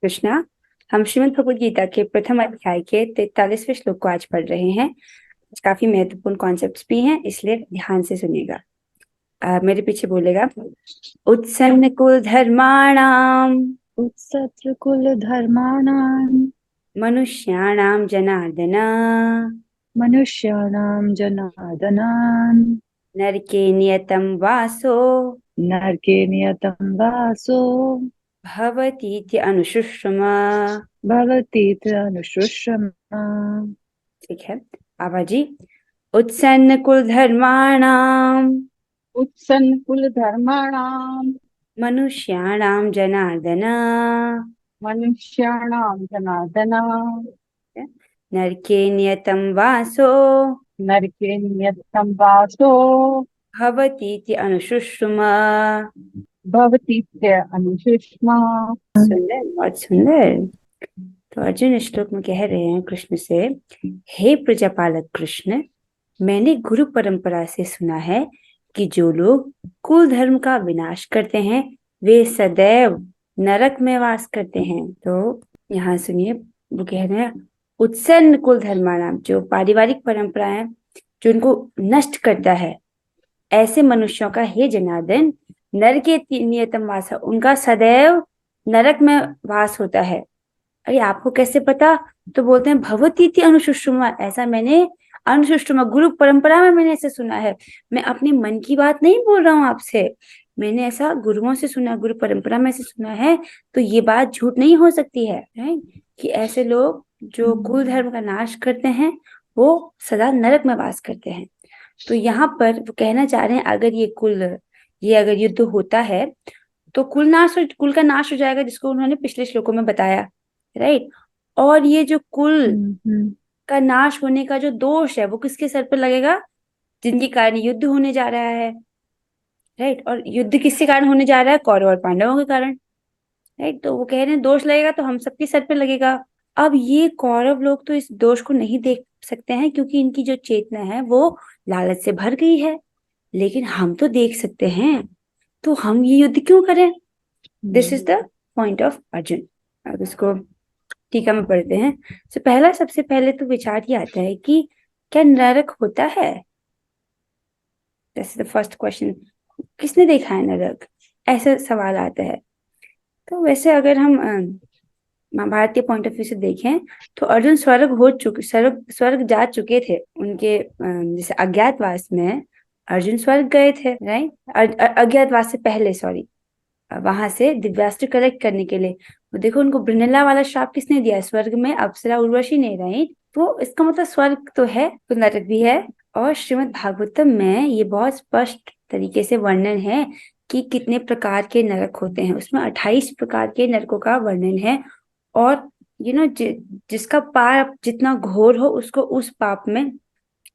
कृष्णा। हम श्रीमद् भगवद गीता के प्रथम अध्याय के 43वें श्लोक को आज पढ़ रहे हैं। काफी महत्वपूर्ण कॉन्सेप्ट्स भी हैं, इसलिए ध्यान से सुनिएगा। मेरे पीछे बोलेगा, उत्सन्न कुल धर्माणाम उत्सर्गकुलधर्माणां मनुष्याणाम जनार्दन मनुष्याणां जनार्दनान् नरके नियतम वासो नरके नियतं वासो भवतीति अनुशुश्रुमा। भवतीति अनुशुश्रुमा। ठीक है, बाबा जी। उत्सन्न कुल धर्माणाम उत्सन्नकुलधर्माणाम् मनुष्याणाम जनार्दन मनुष्याणां जनार्दन नरके नियतं वासो नरके नियतं वासो भवतीति अनुशुश्रुमा। भवतीत्य अनुशुष्मा। सुंदर, बहुत सुंदर। तो अर्जुन इस श्लोक में कह रहे हैं कृष्ण से, हे प्रजापालक कृष्ण, मैंने गुरु परंपरा से सुना है कि जो लोग कुल धर्म का विनाश करते हैं वे सदैव नरक में वास करते हैं। तो यहाँ सुनिए, वो कह रहे हैं उत्सन्न कुल धर्माणाम, जो पारिवारिक परंपरा है जो उनको नष्ट करता है, ऐसे मनुष्यों का हे जनार्दन नरके नियतम वास, उनका सदैव नरक में वास होता है। अरे आपको कैसे पता? तो बोलते हैं भवतीति अनुशुश्रुमा, ऐसा मैंने अनुशुश्रुमा गुरु परंपरा में मैंने ऐसे सुना है। मैं अपने मन की बात नहीं बोल रहा हूँ आपसे, मैंने ऐसा गुरुओं से सुना, गुरु परंपरा में से सुना है। तो ये बात झूठ नहीं हो सकती है, राइट? कि ऐसे लोग जो कुल धर्म का नाश करते हैं वो सदा नरक में वास करते हैं। तो यहाँ पर वो कहना चाह रहे हैं, अगर युद्ध होता है तो कुल का नाश हो जाएगा, जिसको उन्होंने पिछले श्लोकों में बताया, राइट? और ये जो कुल का नाश होने का जो दोष है वो किसके सर पर लगेगा? जिनके कारण युद्ध होने जा रहा है, राइट? और युद्ध किसके कारण होने जा रहा है? कौरव और पांडवों के कारण, राइट? तो वो कह रहे हैं दोष लगेगा तो हम सबके सर पे लगेगा। अब ये कौरव लोग तो इस दोष को नहीं देख सकते हैं, क्योंकि इनकी जो चेतना है वो लालच से भर गई है। लेकिन हम तो देख सकते हैं, तो हम ये युद्ध क्यों करें? This is the point of Arjun. अब इसको टीका में पढ़ते हैं। तो सबसे पहले तो विचार ये आता है कि क्या नरक होता है? This is the first question. किसने देखा है नरक? ऐसा सवाल आता है। तो वैसे अगर हम महाभारत के पॉइंट ऑफ व्यू से देखें तो अर्जुन स्वर्ग जा चुके थे। उनके जैसे अज्ञातवास में अर्जुन स्वर्ग गए थे, राइट? अज्ञातवास से पहले, सॉरी, वहां से दिव्यास्त्र कलेक्ट करने के लिए। वो देखो, उनको ब्रिनेला वाला श्राप किसने दिया? स्वर्ग में अप्सरा उर्वशी ने, राइट? तो इसका मतलब स्वर्ग तो है तो नरक भी है। और श्रीमद् भागवतम में ये बहुत स्पष्ट तरीके से वर्णन है कि कितने प्रकार के नरक होते हैं। उसमें 28 प्रकार के नरकों का वर्णन है। और जिसका पाप जितना घोर हो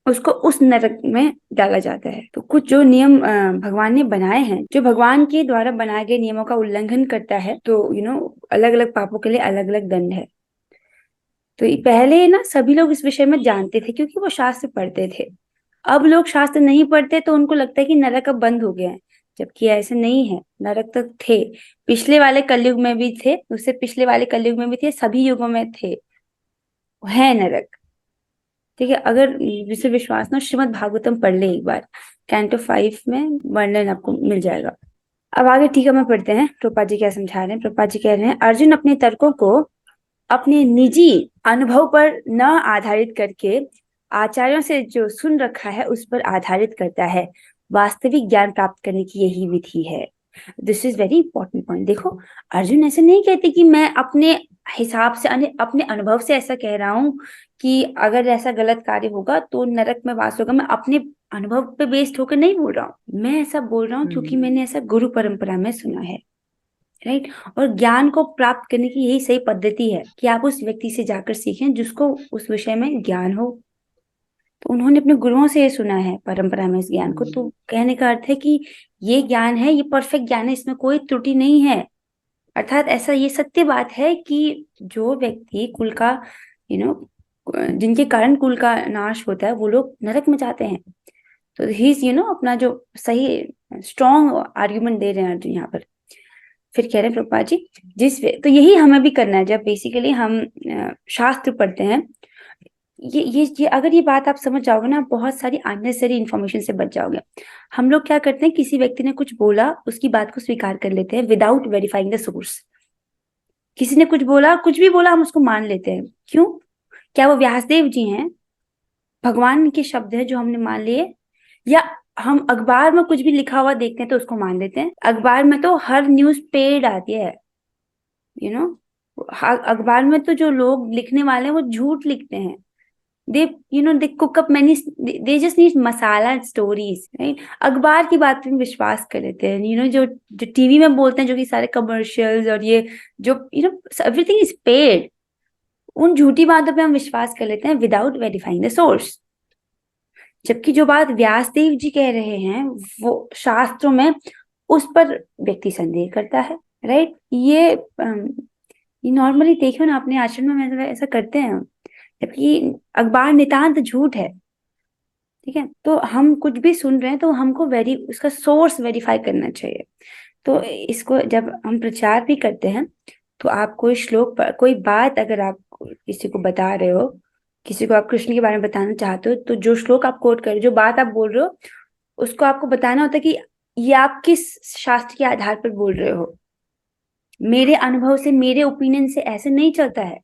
उसको उस नरक में डाला जाता है। तो कुछ जो नियम भगवान ने बनाए हैं, जो भगवान के द्वारा बनाए गए नियमों का उल्लंघन करता है, तो अलग अलग पापों के लिए अलग अलग दंड है। तो पहले ना सभी लोग इस विषय में जानते थे, क्योंकि वो शास्त्र पढ़ते थे। अब लोग शास्त्र नहीं पढ़ते तो उनको लगता है कि नरक अब बंद हो गया है, जबकि ऐसे नहीं है। नरक तक थे, पिछले वाले कलयुग में भी थे, उससे पिछले वाले कलयुग में भी थे, सभी युगों में थे, है नरक। ठीक है, अगर जिसे विश्वास ना, श्रीमद् भागवतम पढ़ ले एक बार, कैंटो 5 में वर्णन आपको मिल जाएगा। अब आगे टीका में पढ़ते हैं, प्रभुपाद जी क्या समझा रहे हैं। प्रभुपाद जी कह रहे हैं, अर्जुन अपने तर्कों को अपने निजी अनुभव पर न आधारित करके आचार्यों से जो सुन रखा है उस पर आधारित करता है। वास्तविक ज्ञान प्राप्त करने की यही विधि है। This is very important point. देखो, अर्जुन ऐसे नहीं कहते कि मैं अपने हिसाब से, अपने अनुभव से ऐसा कह रहा हूँ कि अगर ऐसा गलत कार्य होगा तो नरक में वास होगा। मैं अपने अनुभव पे बेस्ड होकर नहीं बोल रहा हूँ, मैं ऐसा बोल रहा हूँ क्योंकि मैंने ऐसा गुरु परंपरा में सुना है, राइट? और ज्ञान को प्राप्त करने की यही सही पद्धति है कि आप उस व्यक्ति से जाकर सीखें जिसको उस विषय में ज्ञान हो। तो उन्होंने अपने गुरुओं से ये सुना है परंपरा में इस ज्ञान को। तो कहने का अर्थ है कि ये ज्ञान है, ये परफेक्ट ज्ञान है, इसमें कोई त्रुटि नहीं है। अर्थात ऐसा ये सत्य बात है कि जो व्यक्ति कुल का यू नो जिनके कारण कुल का नाश होता है वो लोग नरक में जाते हैं। तो ही अपना जो सही स्ट्रॉन्ग आर्ग्यूमेंट दे रहे हैं अर्जुन यहाँ पर। फिर कह रहे हैं प्रभुपाद जी, तो यही हमें भी करना है जब बेसिकली हम शास्त्र पढ़ते हैं। ये अगर ये बात आप समझ जाओगे ना, बहुत सारी अननेसेसरी इन्फॉर्मेशन से बच जाओगे। हम लोग क्या करते हैं, किसी व्यक्ति ने कुछ बोला, उसकी बात को स्वीकार कर लेते हैं विदाउट वेरीफाइंग द सोर्स। किसी ने कुछ बोला, कुछ भी बोला, हम उसको मान लेते हैं। क्यों? क्या वो व्यासदेव जी हैं? भगवान के शब्द है जो हमने मान लिए? या हम अखबार में कुछ भी लिखा हुआ देखते हैं तो उसको मान लेते हैं? अखबार में तो हर न्यूज पेड आती है, यू नो। अखबार में तो जो लोग लिखने वाले हैं वो झूठ लिखते हैं। They cook up many, they just need masala stories, right? अखबार की बात पे विश्वास कर लेते हैं, जो जो टीवी में बोलते हैं, जो कि सारे कमर्शियल्स और ये जो एवरीथिंग इज पेड, उन झूठी बातों पे हम विश्वास कर लेते हैं विदाउट वेरीफाइंग द सोर्स। जबकि जो बात व्यासदेव जी कह रहे हैं वो शास्त्रों में, उस पर व्यक्ति संदेह करता है, राइट? ये नॉर्मली देखो ना, अपने आश्रम में ऐसा करते हैं, जबकि अखबार नितांत झूठ है। ठीक है, तो हम कुछ भी सुन रहे हैं तो हमको उसका सोर्स वेरीफाई करना चाहिए। तो इसको जब हम प्रचार भी करते हैं, तो आप कोई श्लोक, कोई बात अगर आप किसी को बता रहे हो, किसी को आप कृष्ण के बारे में बताना चाहते हो, तो जो श्लोक आप कोट कर रहे हो, जो बात आप बोल रहे हो, उसको आपको बताना होता है कि ये आप किस शास्त्र के आधार पर बोल रहे हो। मेरे अनुभव से, मेरे ओपिनियन से ऐसे नहीं चलता है,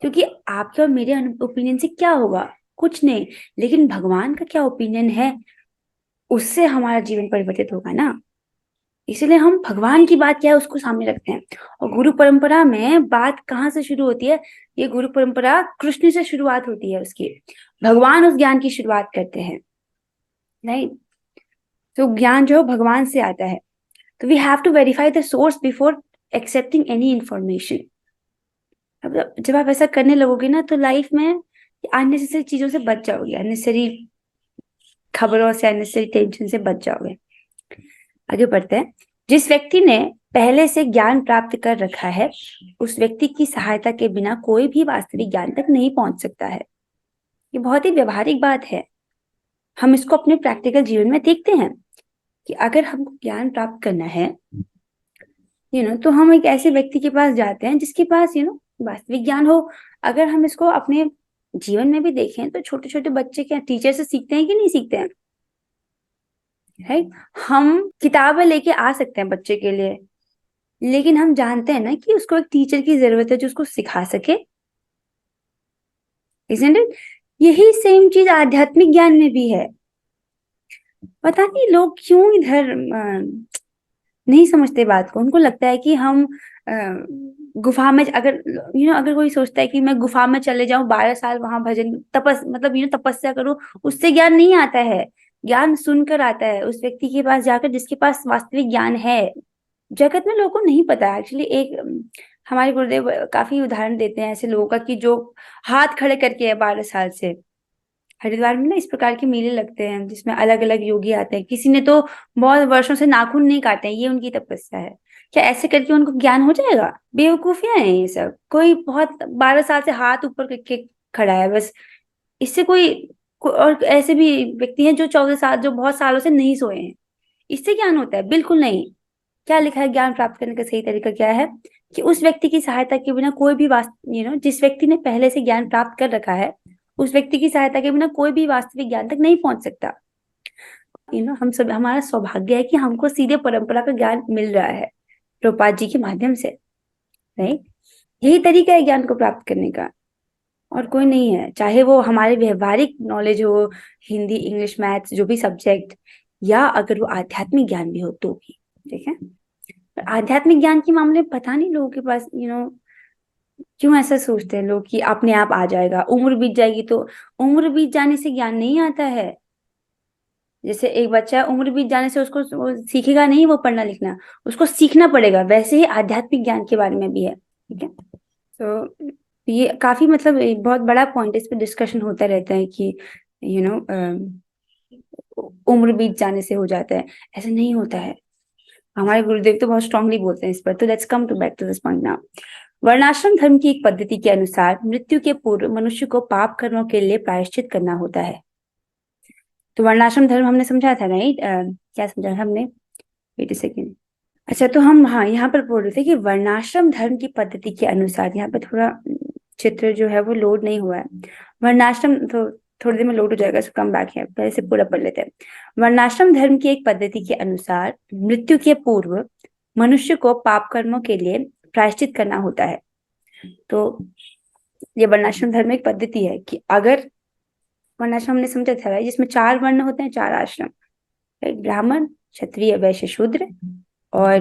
क्योंकि आपके और मेरे ओपिनियन से क्या होगा? कुछ नहीं। लेकिन भगवान का क्या ओपिनियन है, उससे हमारा जीवन परिवर्तित होगा ना। इसलिए हम भगवान की बात क्या है उसको सामने रखते हैं। और गुरु परंपरा में बात कहाँ से शुरू होती है? ये गुरु परंपरा कृष्ण से शुरुआत होती है उसकी। भगवान उस ज्ञान की शुरुआत करते हैं, राइट? तो ज्ञान जो भगवान से आता है, तो we have to verify the source before accepting any information. अब जब आप ऐसा करने लगोगे ना, तो लाइफ में अननेसेसरी चीजों से बच जाओगे, अननेसेसरी खबरों से, अननेसेसरी टेंशन से बच जाओगे। आगे बढ़ते हैं। जिस व्यक्ति ने पहले से ज्ञान प्राप्त कर रखा है, उस व्यक्ति की सहायता के बिना कोई भी वास्तविक ज्ञान तक नहीं पहुंच सकता है। ये बहुत ही व्यवहारिक बात है। हम इसको अपने प्रैक्टिकल जीवन में देखते हैं कि अगर हमको ज्ञान प्राप्त करना है, तो हम एक ऐसे व्यक्ति के पास जाते हैं जिसके पास वास्तविक ज्ञान हो। अगर हम इसको अपने जीवन में भी देखें तो छोटे छोटे बच्चे क्या टीचर से सीखते हैं कि नहीं सीखते हैं, राइट? हम किताबें लेके आ सकते हैं बच्चे के लिए, लेकिन हम जानते हैं ना कि उसको एक टीचर की जरूरत है जो उसको सिखा सके, isn't it? यही सेम चीज आध्यात्मिक ज्ञान में भी है। पता नहीं लोग क्यों इधर नहीं समझते बात को। उनको लगता है कि हम गुफा में, अगर कोई सोचता है कि मैं गुफा में चले जाऊं 12 साल वहां भजन तपस्या करूं, उससे ज्ञान नहीं आता है। ज्ञान सुनकर आता है उस व्यक्ति के पास जाकर जिसके पास वास्तविक ज्ञान है। जगत में लोगों को नहीं पता एक्चुअली। हमारे गुरुदेव काफी उदाहरण देते हैं ऐसे लोगों का कि जो हाथ खड़े करके है 12 साल से। हरिद्वार में ना इस प्रकार के मेले लगते हैं जिसमें अलग अलग योगी आते हैं। किसी ने तो बहुत वर्षों से नाखून नहीं काटे हैं, ये उनकी तपस्या है। क्या ऐसे करके उनको ज्ञान हो जाएगा? बेवकूफियां हैं ये सब। कोई बहुत 12 साल से हाथ ऊपर करके खड़ा है बस, इससे और ऐसे भी व्यक्ति हैं जो 14 साल, जो बहुत सालों से नहीं सोए हैं, इससे ज्ञान होता है? बिल्कुल नहीं। क्या लिखा है ज्ञान प्राप्त करने का सही तरीका क्या है? कि उस व्यक्ति की सहायता के बिना कोई भी जिस व्यक्ति ने पहले से ज्ञान प्राप्त कर रखा है, उस व्यक्ति की सहायता के बिना कोई भी वास्तविक ज्ञान तक नहीं पहुंच सकता। हम सब, हमारा सौभाग्य है कि हमको सीधे परंपरा का ज्ञान मिल रहा है प्रभुपाद जी के माध्यम से, राइट? यही तरीका है ज्ञान को प्राप्त करने का, और कोई नहीं है। चाहे वो हमारे व्यवहारिक नॉलेज हो, हिंदी, इंग्लिश, मैथ्स, जो भी सब्जेक्ट, या अगर वो आध्यात्मिक ज्ञान भी हो तो भी। ठीक है, आध्यात्मिक ज्ञान के मामले में पता नहीं लोगों के पास क्यों ऐसा सोचते हैं लोग कि अपने आप आ जाएगा, उम्र बीत जाएगी। तो उम्र बीत जाने से ज्ञान नहीं आता है। जैसे एक बच्चा उम्र बीत जाने से उसको वो सीखेगा नहीं वो पढ़ना लिखना, उसको सीखना पड़ेगा। वैसे ही आध्यात्मिक ज्ञान के बारे में भी है। ठीक है, तो ये काफी एक बहुत बड़ा पॉइंट, इस पे डिस्कशन होता रहता है कि उम्र बीत जाने से हो जाता है। ऐसा नहीं होता है। हमारे गुरुदेव तो बहुत स्ट्रांगली बोलते हैं इस पर। तो let's come to back to this point now. वर्णाश्रम धर्म की एक पद्धति के अनुसार मृत्यु के पूर्व मनुष्य को पाप कर्मों के लिए प्रायश्चित करना होता है। तो वर्णाश्रम धर्म हमने समझा था, राइट? क्या समझा हमने? Wait a second. अच्छा, तो हम हाँ यहाँ पर बोल रहे थे कि वर्णाश्रम धर्म की पद्धति के अनुसार, यहाँ पे थोड़ा चित्र जो है वो लोड नहीं हुआ है। वर्णाश्रम तो थोड़ी देर में लोड हो जाएगा, सो कम बैक है, पहले से पूरा पढ़ लेते हैं। वर्णाश्रम धर्म की एक पद्धति के अनुसार मृत्यु के पूर्व मनुष्य को पाप कर्मों के लिए प्रायश्चित करना होता है। तो ये वर्णाश्रम धर्म एक पद्धति है कि अगर वर्णाश्रम हमने समझा था भाई, जिसमें 4 वर्ण होते हैं, 4 आश्रम, राइट? ब्राह्मण, क्षत्रिय, वैश्य, शूद्र, और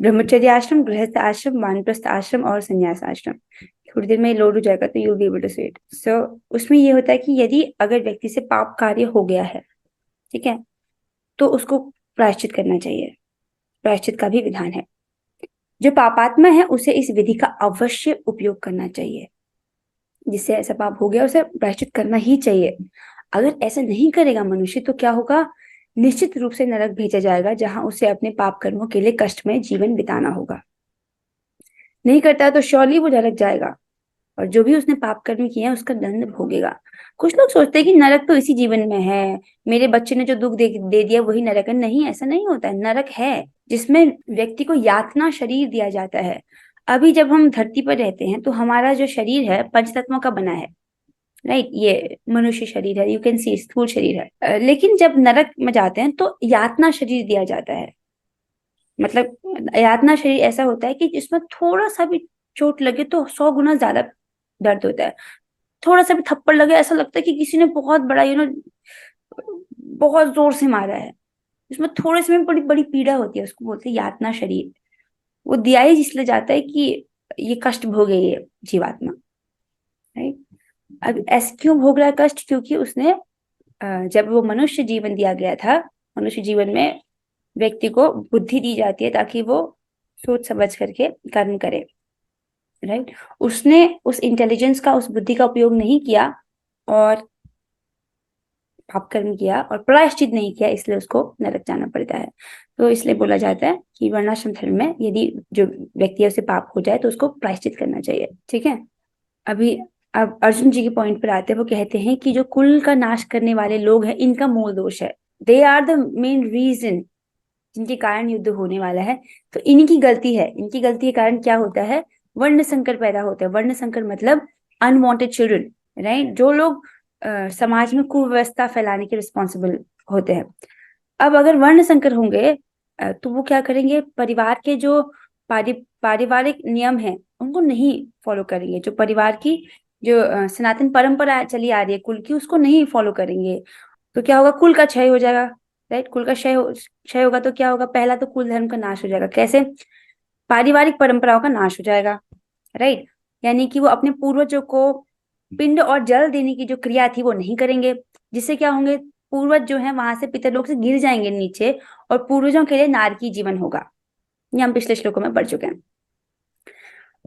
ब्रह्मचर्य आश्रम, गृहस्थ आश्रम, वानप्रस्थ आश्रम और संन्यास आश्रम। थोड़ी देर में लोड हो जाएगा तो you will be able to see it. So उसमें ये होता है कि यदि अगर व्यक्ति से पाप कार्य हो गया है, ठीक है, तो उसको प्रायश्चित करना चाहिए। प्रायश्चित का भी विधान है। जो पापात्मा है उसे इस विधि का अवश्य उपयोग करना चाहिए। जिससे ऐसा पाप हो गया उसे प्रायश्चित करना ही चाहिए। अगर ऐसा नहीं करेगा मनुष्य तो क्या होगा? निश्चित रूप से नरक भेजा जाएगा, जहां उसे अपने पाप कर्मों के लिए कष्टमय जीवन बिताना होगा। नहीं करता तो श्योरली वो नरक जाएगा, और जो भी उसने पाप कर्म किए हैं उसका दंड भोगेगा। कुछ लोग सोचते हैं कि नरक तो इसी जीवन में है, मेरे बच्चे ने जो दुख दे दिया वही नरक है। नहीं, ऐसा नहीं होता है। नरक है जिसमें व्यक्ति को यातना शरीर दिया जाता है। अभी जब हम धरती पर रहते हैं तो हमारा जो शरीर है पंच तत्वों का बना है, राइट? ये मनुष्य शरीर है, यू कैन सी, स्थूल शरीर है। लेकिन जब नरक में जाते हैं तो यातना शरीर दिया जाता है। मतलब यातना शरीर ऐसा होता है कि जिसमें थोड़ा सा भी चोट लगे तो 100 गुना ज्यादा दर्द होता है। थोड़ा सा भी थप्पड़ लगे ऐसा लगता है कि किसी ने बहुत बड़ा बहुत जोर से मारा है। इसमें थोड़े से में बड़ी बड़ी पीड़ा होती है, उसको बोलते हैं यातना शरीर। वो दिया ही इसलिए जाता है कि ये कष्ट भोगे ये जीवात्मा, राइट? अब ऐसे क्यों भोग रहा है कष्ट? क्योंकि उसने जब वो मनुष्य जीवन दिया गया था, मनुष्य जीवन में व्यक्ति को बुद्धि दी जाती है ताकि वो सोच समझ करके कर्म करे, राइट? उसने उस इंटेलिजेंस का, उस बुद्धि का उपयोग नहीं किया और पाप कर्म किया और प्रायश्चित नहीं किया, इसलिए उसको नरक जाना पड़ता है। तो इसलिए बोला जाता है कि वर्णाश्रम धर्म में यदि जो व्यक्ति है उसे पाप हो जाए तो उसको प्रायश्चित करना चाहिए, ठीक है? अभी अब अर्जुन जी के पॉइंट पर आते हैं। वो कहते हैं कि जो कुल का नाश करने वाले लोग हैं इनका मूल दोष है। They are the main reason जिनके कारण युद्ध होने वाला है। तो इनकी गलती है। इनकी गलती के कारण क्या होता है? वर्ण संकर पैदा होता है। वर्ण संकर मतलब अनवांटेड चिल्ड्रन, राइट? जो लोग समाज में कुव्यवस्था फैलाने के रिस्पॉन्सिबल होते हैं। अब अगर वर्ण संकर होंगे तो वो क्या करेंगे? परिवार के जो पारिवारिक नियम है उनको नहीं फॉलो करेंगे। जो परिवार की जो सनातन परंपरा चली आ रही है कुल की, उसको नहीं फॉलो करेंगे। तो क्या होगा? कुल का क्षय हो जाएगा, राइट? कुल का क्षय होगा तो क्या होगा? पहला तो कुल धर्म का नाश हो जाएगा। कैसे? पारिवारिक परंपराओं का नाश हो जाएगा, राइट? यानी कि वो अपने पूर्वजों को पिंड और जल देने की जो क्रिया थी वो नहीं करेंगे, जिससे क्या होंगे? पूर्वज जो है वहां से पितरलोक से गिर जाएंगे नीचे, और पूर्वजों के लिए नारकी जीवन होगा। ये हम पिछले श्लोकों में पढ़ चुके हैं।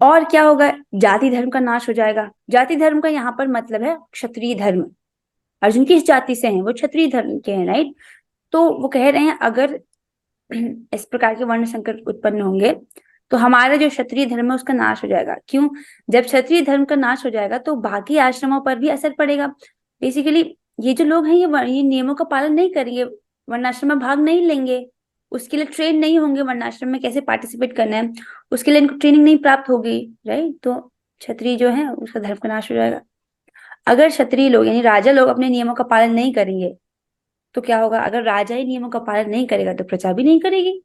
और क्या होगा? जाति धर्म का नाश हो जाएगा। जाति धर्म का यहाँ पर मतलब है क्षत्रिय धर्म। अर्जुन किस जाति से हैं? वो क्षत्रिय धर्म के हैं, राइट? तो वो कह रहे हैं अगर इस प्रकार के वर्ण संकट उत्पन्न होंगे तो हमारा जो क्षत्रिय धर्म है उसका नाश हो जाएगा। क्यों? जब क्षत्रिय धर्म का नाश हो जाएगा तो बाकी आश्रमों पर भी असर पड़ेगा। बेसिकली ये जो लोग हैं ये नियमों का पालन नहीं करेंगे, वर्णाश्रम में भाग नहीं लेंगे, उसके लिए ट्रेन नहीं होंगे वर्णाश्रम में कैसे पार्टिसिपेट करना है, उसके लिए इनको ट्रेनिंग नहीं प्राप्त होगी, राइट? तो क्षत्रिय जो है उसका धर्म का नाश हो जाएगा। अगर क्षत्रिय लोग यानी राजा लोग अपने नियमों का पालन नहीं करेंगे तो क्या होगा? अगर राजा ही नियमों का पालन नहीं करेगा तो प्रजा भी नहीं करेगी,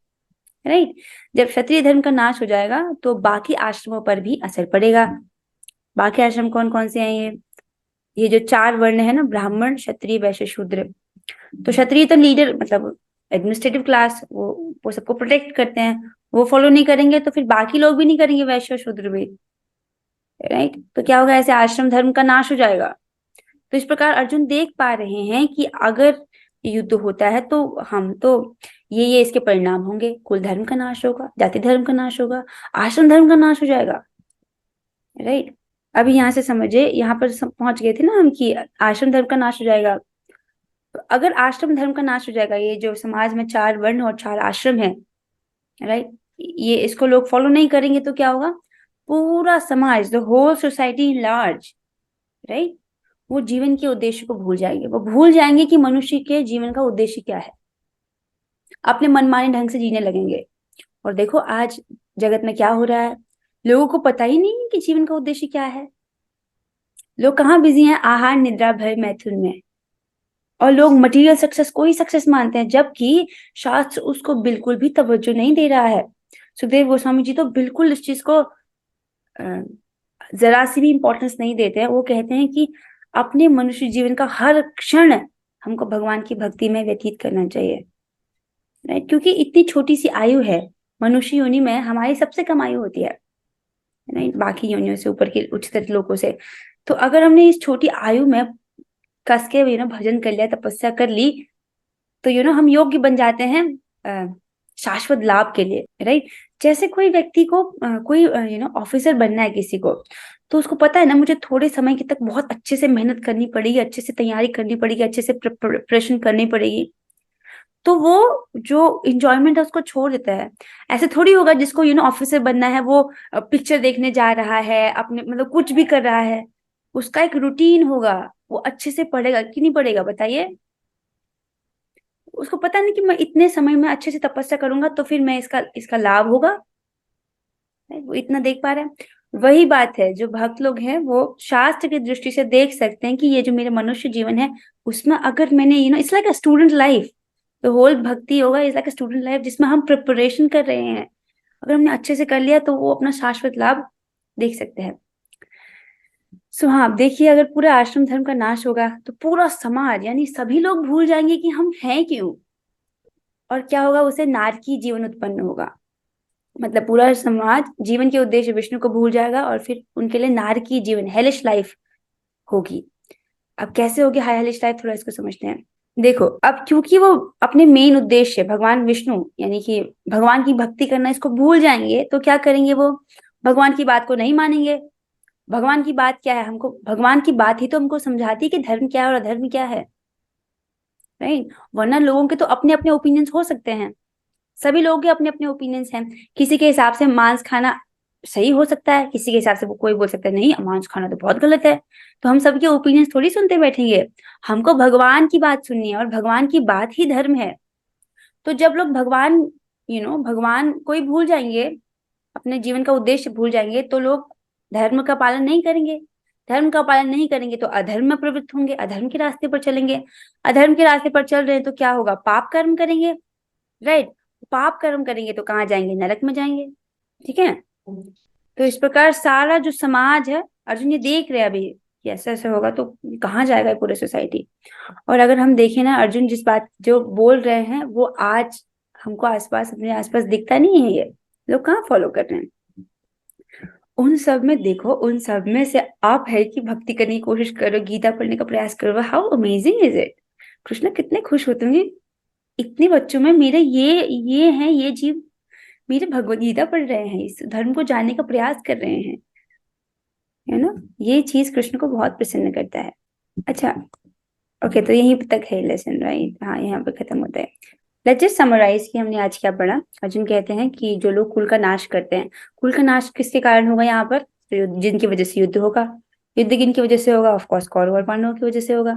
राइट? जब क्षत्रिय धर्म का नाश हो जाएगा तो बाकी आश्रमों पर भी असर पड़ेगा। बाकी आश्रम कौन कौन से हैं? ये जो 4 वर्ण है ना, ब्राह्मण, क्षत्रिय, वैश्य, शूद्र। तो क्षत्रिय तो लीडर मतलब एडमिनिस्ट्रेटिव क्लास, वो सबको प्रोटेक्ट करते हैं। वो फॉलो नहीं करेंगे तो फिर बाकी लोग भी नहीं करेंगे, वैश्य और शूद्र भी, राइट? तो क्या होगा? ऐसे आश्रम धर्म का नाश हो जाएगा। तो इस प्रकार अर्जुन देख पा रहे हैं कि अगर युद्ध होता है तो हम तो ये इसके परिणाम होंगे। कुल धर्म का नाश होगा, जाति धर्म का नाश होगा, आश्रम धर्म का नाश हो जाएगा, राइट? अभी यहाँ से समझे, यहाँ पर पहुंच गए थे ना हम कि आश्रम धर्म का नाश हो जाएगा। तो अगर आश्रम धर्म का नाश हो जाएगा, ये जो समाज में 4 वर्ण और 4 आश्रम है, राइट, ये इसको लोग फॉलो नहीं करेंगे तो क्या होगा? पूरा समाज, the whole society in large, right, वो जीवन के उद्देश्य को भूल जाएंगे। वो भूल जाएंगे कि मनुष्य के जीवन का उद्देश्य क्या है। अपने मनमाने ढंग से जीने लगेंगे। और देखो आज जगत में क्या हो रहा है, लोगों को पता ही नहीं है कि जीवन का उद्देश्य क्या है। लोग कहाँ बिजी हैं, आहार निद्रा भय मैथुन में। और लोग मटेरियल सक्सेस को ही सक्सेस मानते हैं, जबकि शास्त्र उसको बिल्कुल भी तवज्जो नहीं दे रहा है। सुखदेव गोस्वामी जी तो बिल्कुल इस चीज को जरा सी भी इंपॉर्टेंस नहीं देते हैं। वो कहते हैं कि अपने मनुष्य जीवन का हर क्षण हमको भगवान की भक्ति में व्यतीत करना चाहिए, राइट? क्योंकि इतनी छोटी सी आयु है, मनुष्य योनि में हमारी सबसे कम आयु होती है, राइट, बाकी योनियों से, ऊपर के उच्चतर लोकों से। तो अगर हमने इस छोटी आयु में कस के भजन कर लिया, तपस्या कर ली, तो हम योग्य बन जाते हैं शाश्वत लाभ के लिए, राइट? जैसे कोई व्यक्ति को कोई ऑफिसर बनना है किसी को, तो उसको पता है ना, मुझे थोड़े समय के तक बहुत अच्छे से मेहनत करनी पड़ेगी, अच्छे से तैयारी करनी पड़ेगी, अच्छे से प्रिपरेशन करनी पड़ेगी, तो वो जो इंजॉयमेंट है उसको छोड़ देता है। ऐसे थोड़ी होगा जिसको ऑफिसर बनना है, वो पिक्चर देखने जा रहा है, अपने मतलब कुछ भी कर रहा है, उसका एक रूटीन होगा, वो अच्छे से पढ़ेगा कि नहीं पढ़ेगा बताइए? उसको पता नहीं कि मैं इतने समय में अच्छे से तपस्या करूंगा तो फिर मैं इसका इसका लाभ होगा, वो इतना देख पा रहे हैं। वही बात है, जो भक्त लोग हैं वो शास्त्र की दृष्टि से देख सकते हैं कि ये जो मेरे मनुष्य जीवन है, उसमें अगर मैंने it's like a student life, the whole bhakti होगा is like a student life, जिसमें हम प्रिपरेशन कर रहे हैं। अगर हमने अच्छे से कर लिया तो वो अपना शाश्वत लाभ देख सकते हैं। सो हाँ, अब देखिए, अगर पूरा आश्रम धर्म का नाश होगा तो पूरा समाज यानी सभी लोग भूल जाएंगे कि हम हैं क्यों, और क्या होगा, उसे नारकी जीवन उत्पन्न होगा। मतलब पूरा समाज जीवन के उद्देश्य विष्णु को भूल जाएगा और फिर उनके लिए नारकी जीवन, हेलिश लाइफ होगी। अब कैसे होगी हाई हेलिश लाइफ, थोड़ा इसको समझते हैं। देखो, अब क्योंकि वो अपने मेन उद्देश्य भगवान विष्णु यानी कि भगवान की भक्ति करना इसको भूल जाएंगे, तो क्या करेंगे, वो भगवान की बात को नहीं मानेंगे। भगवान की बात क्या है, हमको भगवान की बात ही तो हमको समझाती है कि धर्म क्या है और अधर्म क्या है, राइट? वरना लोगों के तो अपने अपने ओपिनियंस हो सकते हैं, सभी लोगों के अपने अपने ओपिनियंस हैं। किसी के हिसाब से मांस खाना सही हो सकता है, किसी के हिसाब से वो कोई बोल सकता है नहीं, मांस खाना तो बहुत गलत है। तो हम सबके ओपिनियंस थोड़ी सुनते बैठेंगे, हमको भगवान की बात सुननी है और भगवान की बात ही धर्म है। तो जब लोग भगवान भगवान को ही भूल जाएंगे, अपने जीवन का उद्देश्य भूल जाएंगे, तो लोग धर्म का पालन नहीं करेंगे। धर्म का पालन नहीं करेंगे तो अधर्म में प्रवृत्त होंगे, अधर्म के रास्ते पर चलेंगे। अधर्म के रास्ते पर चल रहे हैं तो क्या होगा, पाप कर्म करेंगे, राइट? पाप कर्म करेंगे तो कहाँ जाएंगे, नरक में जाएंगे, ठीक है? तो इस प्रकार सारा जो समाज है, अर्जुन ये देख रहे हैं अभी कि ऐसा ऐसा होगा तो कहाँ जाएगा ये पूरी सोसाइटी। और अगर हम देखें ना, अर्जुन जिस बात जो बोल रहे हैं वो आज हमको आसपास, अपने आसपास दिखता नहीं है, ये लोग कहाँ फॉलो कर रहे हैं। उन सब में देखो, उन सब में से आप है कि भक्ति करने की कोशिश करो, गीता पढ़ने का प्रयास करो, how amazing is it. Krishna कितने खुश होते होंगे, इतने बच्चों में मेरे ये हैं, ये जीव मेरे भगवद गीता पढ़ रहे हैं, इस धर्म को जानने का प्रयास कर रहे हैं, है ना? ये चीज कृष्ण को बहुत प्रसन्न करता है। अच्छा, ओके, तो यहीं तक है लेसन, राइट? हाँ, यहाँ पे खत्म होता है। लेट्स जस्ट समराइज कि हमने आज क्या पढ़ा। अर्जुन कहते हैं कि जो लोग कुल का नाश करते हैं, कुल का नाश किसके कारण होगा यहाँ पर, तो जिनकी वजह से युद्ध होगा। युद्ध किनकी वजह से होगा, ऑफकोर्स कौरव और पांडवों की वजह से होगा,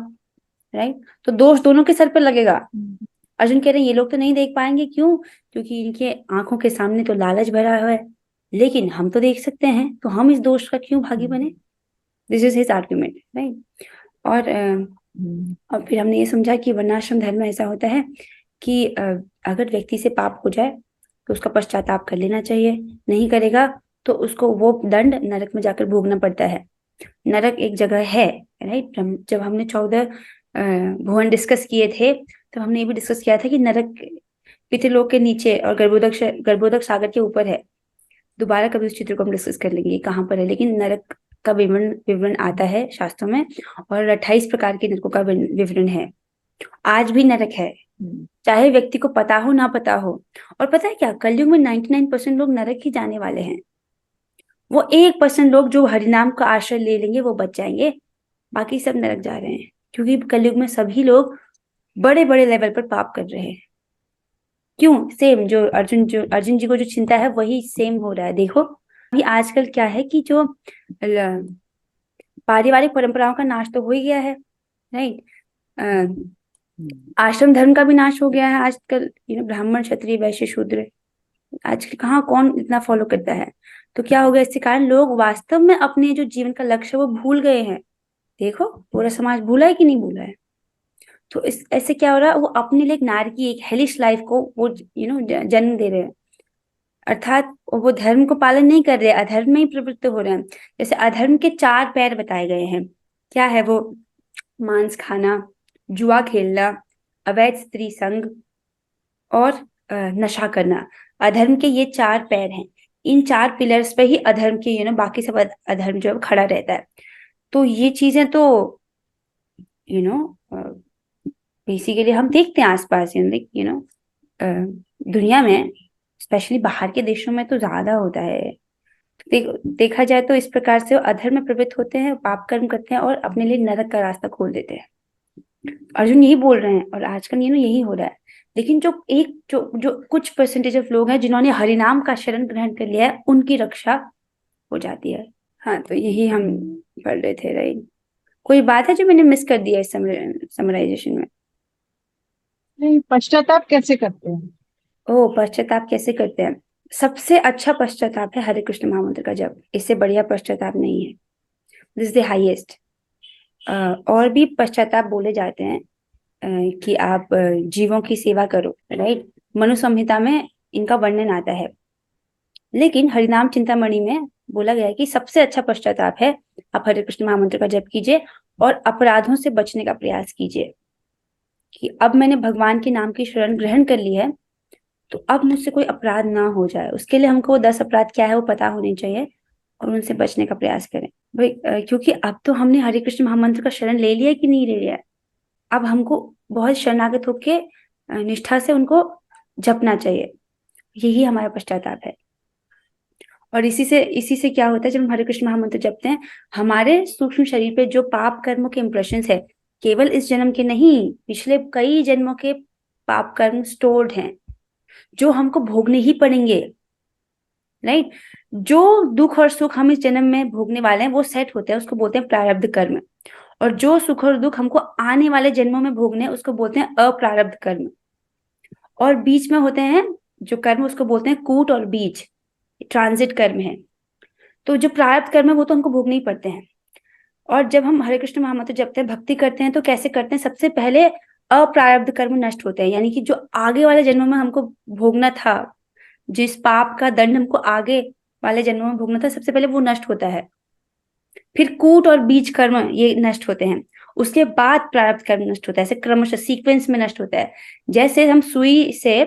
राइट? तो दोष दोनों के सर पर लगेगा। अर्जुन कह रहे हैं ये लोग तो नहीं देख पाएंगे, क्यों? क्योंकि इनके आंखों के सामने तो लालच भरा हुआ है, लेकिन हम तो देख सकते हैं, तो हम इस दोष का क्यों भागी बने? This is his argument, right? और फिर हमने ये समझा कि वर्णाश्रम धर्म में ऐसा होता है कि अगर व्यक्ति से पाप हो जाए तो उसका पश्चाताप कर लेना चाहिए, नहीं करेगा तो उसको वो दंड नरक में जाकर भोगना पड़ता है। नरक एक जगह है, राइट? जब हमने 14 भुवन डिस्कस किए थे, तो हमने ये भी डिस्कस किया था कि नरक पितृलोक के नीचे और गर्भोदक सागर के ऊपर है। दोबारा कभी उस चित्र को हम डिस्कस कर लेंगे कहाँ पर है, लेकिन नरक का विवरण आता है शास्त्रों में, और 28 प्रकार के नरकों का विवरण है। आज भी नरक है, चाहे व्यक्ति को पता हो ना पता हो। और पता है क्या, कलयुग में 99% लोग नरक ही जाने वाले हैं। वो 1% लोग जो हरिनाम का आश्रय ले लेंगे वो बच जाएंगे, बाकी सब नरक जा रहे हैं, क्योंकि कलयुग में सभी लोग बड़े बड़े लेवल पर पाप कर रहे हैं। क्यों? सेम जो अर्जुन जी को जो चिंता है वही सेम हो रहा है। देखो अभी आजकल क्या है कि जो पारिवारिक परंपराओं का नाश तो हो ही गया है, राइट? आश्रम धर्म का भी नाश हो गया है आजकल, ब्राह्मण क्षत्रिय वैश्य शूद्र आजकल कहाँ कौन इतना फॉलो करता है। तो क्या हो गया, इसके कारण लोग वास्तव में अपने जो जीवन का लक्ष्य है वो भूल गए हैं। देखो पूरा समाज भूला है कि नहीं भूला है। तो इस ऐसे क्या हो रहा है, वो अपने लिए एक नारी की एक हेलिश लाइफ को वो जन्म दे रहे हैं, अर्थात वो धर्म को पालन नहीं कर रहे, अधर्म में ही प्रवृत्त हो रहे हैं। जैसे अधर्म के 4 पैर बताए गए हैं, क्या है वो? मांस खाना, जुआ खेलना, अवैध स्त्री संग और नशा करना। अधर्म के ये 4 पैर हैं। इन 4 पिलर्स पे ही अधर्म के बाकी सब अधर्म जो है वो खड़ा रहता है। तो ये चीजें तो यू नो बेसिकली हम देखते हैं आसपास, दुनिया में, स्पेशली बाहर के देशों में तो ज्यादा होता है। देखा जाए तो इस प्रकार से वो अधर्म में प्रवृत्त होते हैं, पाप कर्म करते हैं और अपने लिए नरक का रास्ता खोल देते हैं। अर्जुन यही बोल रहे हैं और आजकल यही हो रहा है। लेकिन जो कुछ परसेंटेज ऑफ लोग हैं जिन्होंने हरिनाम का शरण ग्रहण कर लिया है, उनकी रक्षा हो जाती है। हाँ, तो यही हम पढ़ रहे थे, राइट? कोई बात है जो मैंने मिस कर दिया इस समराइजेशन में? नहीं, पश्चाताप कैसे करते हैं? ओह, पश्चाताप कैसे करते हैं? सबसे अच्छा पश्चाताप है हरे कृष्ण महामंत्र का जप। इससे बढ़िया पश्चाताप नहीं है। This is the highest. और भी पश्चाताप बोले जाते हैं कि आप जीवों की सेवा करो, राइट? मनु संहिता में इनका वर्णन आता है। लेकिन हरिनाम चिंतामणि में बोला गया है कि सबसे अच्छा पश्चाताप है आप हरे कृष्ण महामंत्र का जप कीजिए और अपराधों से बचने का प्रयास कीजिए कि अब मैंने भगवान के नाम की शरण ग्रहण कर ली है, तो अब मुझसे कोई अपराध ना हो जाए। उसके लिए हमको वो 10 अपराध क्या है वो पता होने चाहिए और उनसे बचने का प्रयास करें भाई। क्योंकि अब तो हमने हरे कृष्ण महामंत्र का शरण ले लिया है कि नहीं ले लिया है, अब हमको बहुत शरणागत होके निष्ठा से उनको जपना चाहिए। यही हमारा पश्चाताप है। और इसी से क्या होता है, जब हम हरे कृष्ण महामंत्र जपते हैं, हमारे सूक्ष्म शरीर पे जो पाप कर्मों के इंप्रेशन है, केवल इस जन्म के नहीं, पिछले कई जन्मों के पाप कर्म स्टोर्ड हैं, जो हमको भोगने ही पड़ेंगे, राइट? जो दुख और सुख हम इस जन्म में भोगने वाले हैं वो सेट होते हैं, उसको बोलते हैं प्रारब्ध कर्म। और जो सुख और दुख हमको आने वाले जन्मों में भोगने हैं उसको बोलते हैं अप्रारब्ध कर्म। और बीच में होते हैं जो कर्म, उसको बोलते हैं कूट और बीज, ट्रांजिट कर्म है। तो जो प्रारब्ध कर्म है वो तो हमको भोगने ही पड़ते हैं। और जब हम हरे कृष्ण महामंत्र जपते हैं, भक्ति करते हैं, तो कैसे करते हैं? सबसे पहले अप्रारब्ध कर्म नष्ट होते हैं, यानी कि जो आगे वाले जन्मों में हमको भोगना था, जिस पाप का दंड हमको आगे वाले जन्मों में भोगना था, सबसे पहले वो नष्ट होता है। फिर कूट और बीज कर्म ये नष्ट होते हैं, उसके बाद प्रारब्ध कर्म नष्ट होता है। ऐसे क्रमशः सीक्वेंस में नष्ट होता है। जैसे हम सुई से,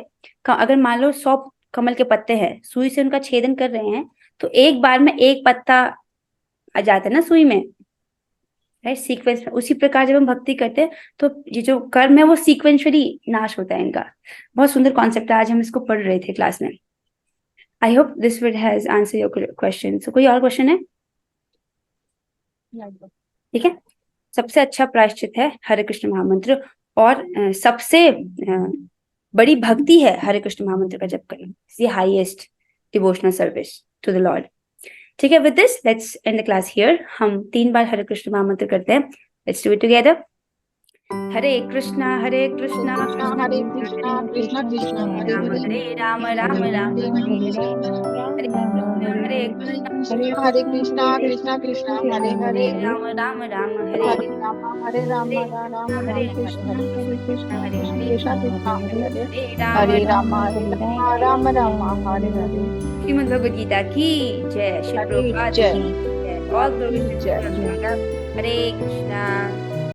अगर मान लो 100 कमल के पत्ते हैं, सुई से उनका छेदन कर रहे हैं, तो एक बार में एक पत्ता आ जाता है ना सुई में, राइट? सीक्वेंस में। उसी प्रकार जब हम भक्ति करते हैं तो ये जो कर्म है वो सीक्वेंशली नाश होता है इनका। बहुत सुंदर कॉन्सेप्ट है, आज हम इसको पढ़ रहे थे क्लास में। I hope this will has answer your question. So कोई और क्वेश्चन है? ठीक है। सबसे अच्छा प्रायश्चित है हरे कृष्ण महामंत्र, और सबसे बड़ी भक्ति है हरे कृष्ण महामंत्र का जप करना। ये highest devotional service to the lord. ठीक है, with this let's end the class here. हम 3 बार हरे कृष्ण महामंत्र करते हैं। Let's do it together. Hare Krishna Krishna Hare Krishna Krishna Krishna Hare Hare, Hare Ram Ram Ram Hare Hare Krishna Krishna Krishna Hare Hare, Ram Ram Ram Hare Hare Ram Ram Hare Krishna Hare Krishna Krishna Krishna Hare Ram Ram Ram Hare हरे। श्रीमद् भगवद गीता की जय। श्री प्रभुपाद की जय। All glory to Hare Krishna.